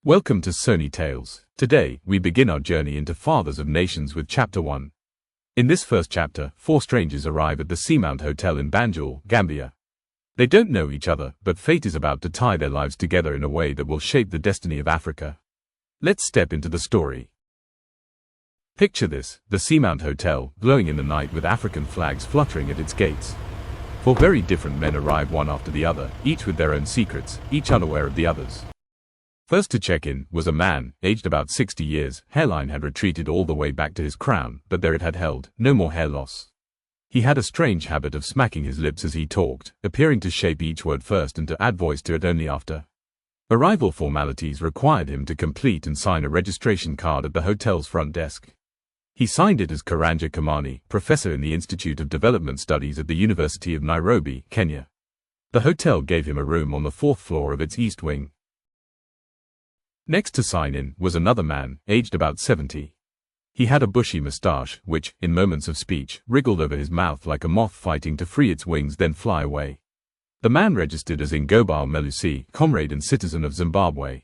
Welcome to Sony Tales. Today, we begin our journey into Fathers of Nations with Chapter 1. In this first chapter, four strangers arrive at the Seamount Hotel in Banjul, Gambia. They don't know each other, but fate is about to tie their lives together in a way that will shape the destiny of Africa. Let's step into the story. Picture this, the Seamount Hotel, glowing in the night with African flags fluttering at its gates. Four very different men arrive one after the other, each with their own secrets, each unaware of the others. First to check in was a man, aged about 60 years. Hairline had retreated all the way back to his crown, but there it had held, no more hair loss. He had a strange habit of smacking his lips as he talked, appearing to shape each word first and to add voice to it only after. Arrival formalities required him to complete and sign a registration card at the hotel's front desk. He signed it as Karanja Kamani, professor in the Institute of Development Studies at the University of Nairobi, Kenya. The hotel gave him a room on the fourth floor of its east wing. Next to sign in was another man, aged about 70. He had a bushy moustache, which, in moments of speech, wriggled over his mouth like a moth fighting to free its wings then fly away. The man registered as Ngobal Melusi, comrade and citizen of Zimbabwe.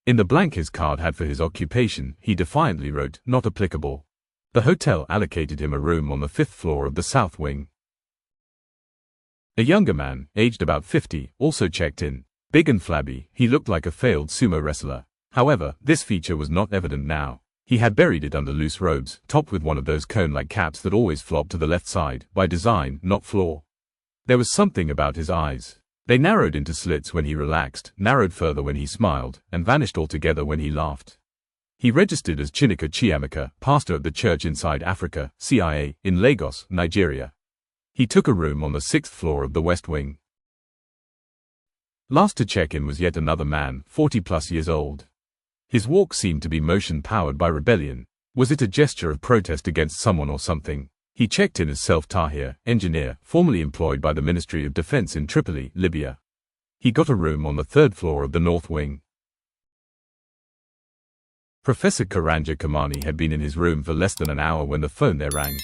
In the blank his card had for his occupation, he defiantly wrote, "Not applicable." The hotel allocated him a room on the fifth floor of the south wing. A younger man, aged about 50, also checked in. Big and flabby, he looked like a failed sumo wrestler. However, this feature was not evident now. He had buried it under loose robes, topped with one of those cone-like caps that always flop to the left side, by design, not flaw. There was something about his eyes. They narrowed into slits when he relaxed, narrowed further when he smiled, and vanished altogether when he laughed. He registered as Chineke Chiamaka, pastor at the Church Inside Africa, CIA, in Lagos, Nigeria. He took a room on the sixth floor of the west wing. Last to check in was yet another man, 40+ years old. His walk seemed to be motion-powered by rebellion. Was it a gesture of protest against someone or something? He checked in as Self Tahir, engineer, formerly employed by the Ministry of Defense in Tripoli, Libya. He got a room on the third floor of the north wing. Professor Karanja Kamani had been in his room for less than an hour when the phone there rang.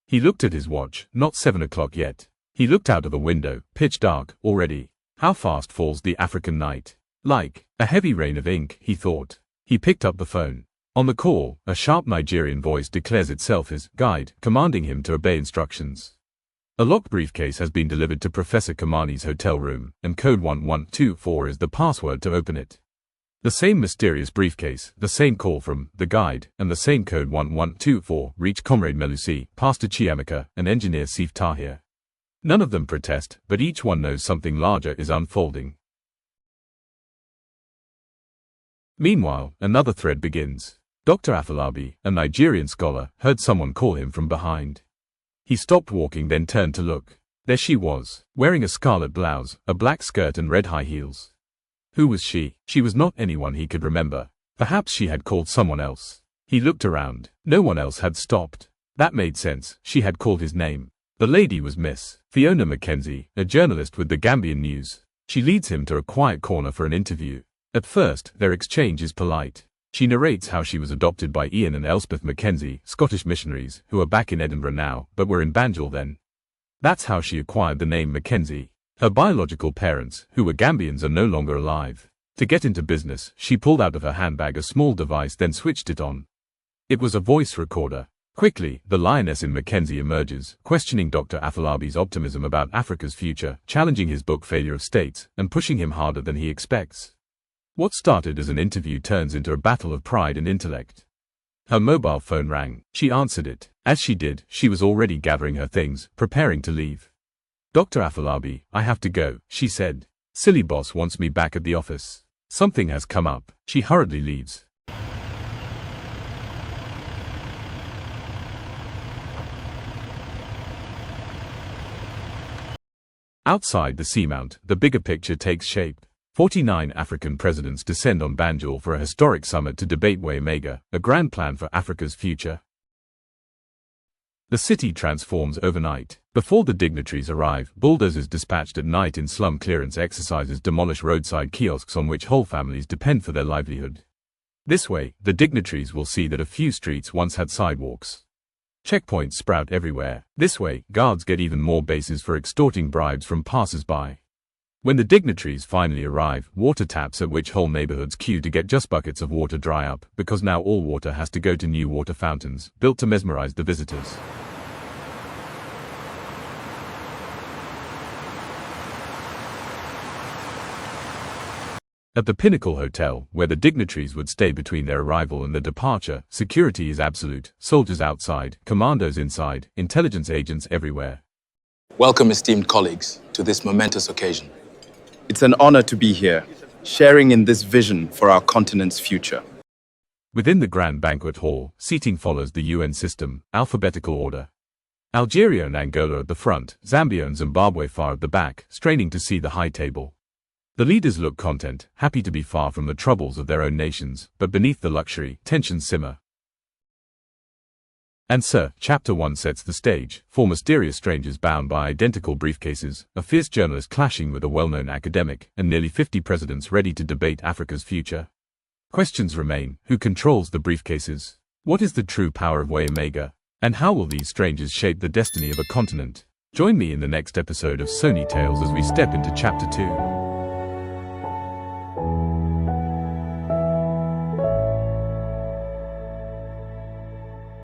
He looked at his watch, not 7 o'clock yet. He looked out of the window, pitch dark, already. How fast falls the African night? Like a heavy rain of ink, he thought. He picked up the phone. On the call, a sharp Nigerian voice declares itself his guide, commanding him to obey instructions. A locked briefcase has been delivered to Professor Kamani's hotel room, and code 1124 is the password to open it. The same mysterious briefcase, the same call from the guide, and the same code 1124 reach Comrade Melusi, Pastor Chiamaka, and Engineer Self Tahir. None of them protest, but each one knows something larger is unfolding. Meanwhile, another thread begins. Dr. Afolabi, a Nigerian scholar, heard someone call him from behind. He stopped walking then turned to look. There she was, wearing a scarlet blouse, a black skirt and red high heels. Who was she? She was not anyone he could remember. Perhaps she had called someone else. He looked around. No one else had stopped. That made sense. She had called his name. The lady was Miss Fiona Mckenzie, a journalist with the Gambian News. She leads him to a quiet corner for an interview. At first, their exchange is polite. She narrates how she was adopted by Ian and Elspeth Mckenzie, Scottish missionaries, who are back in Edinburgh now, but were in Banjul then. That's how she acquired the name Mckenzie. Her biological parents, who were Gambians, are no longer alive. To get into business, she pulled out of her handbag a small device then switched it on. It was a voice recorder. Quickly, the lioness in Mckenzie emerges, questioning Dr. Afolabi's optimism about Africa's future, challenging his book Failure of States, and pushing him harder than he expects. What started as an interview turns into a battle of pride and intellect. Her mobile phone rang. She answered it. As she did, she was already gathering her things, preparing to leave. "Dr. Afolabi, I have to go," she said. "Silly boss wants me back at the office. Something has come up." She hurriedly leaves. Outside the Seamount, the bigger picture takes shape. 49 African presidents descend on Banjul for a historic summit to debate Waymaga, a grand plan for Africa's future. The city transforms overnight. Before the dignitaries arrive, bulldozers dispatched at night in slum clearance exercises demolish roadside kiosks on which whole families depend for their livelihood. This way, the dignitaries will see that a few streets once had sidewalks. Checkpoints sprout everywhere. This way, guards get even more bases for extorting bribes from passers-by. When the dignitaries finally arrive, water taps at which whole neighborhoods queue to get just buckets of water dry up, because now all water has to go to new water fountains, built to mesmerize the visitors. At the Pinnacle Hotel, where the dignitaries would stay between their arrival and their departure, security is absolute, soldiers outside, commandos inside, intelligence agents everywhere. Welcome, esteemed colleagues, to this momentous occasion. It's an honor to be here, sharing in this vision for our continent's future. Within the grand banquet hall, seating follows the UN system, alphabetical order. Algeria and Angola at the front, Zambia and Zimbabwe far at the back, straining to see the high table. The leaders look content, happy to be far from the troubles of their own nations, but beneath the luxury, tensions simmer. And Sir, Chapter 1 sets the stage, four mysterious strangers bound by identical briefcases, a fierce journalist clashing with a well-known academic, and nearly 50 presidents ready to debate Africa's future. Questions remain: who controls the briefcases? What is the true power of Wayomega? And how will these strangers shape the destiny of a continent? Join me in the next episode of Sony Tales as we step into Chapter 2.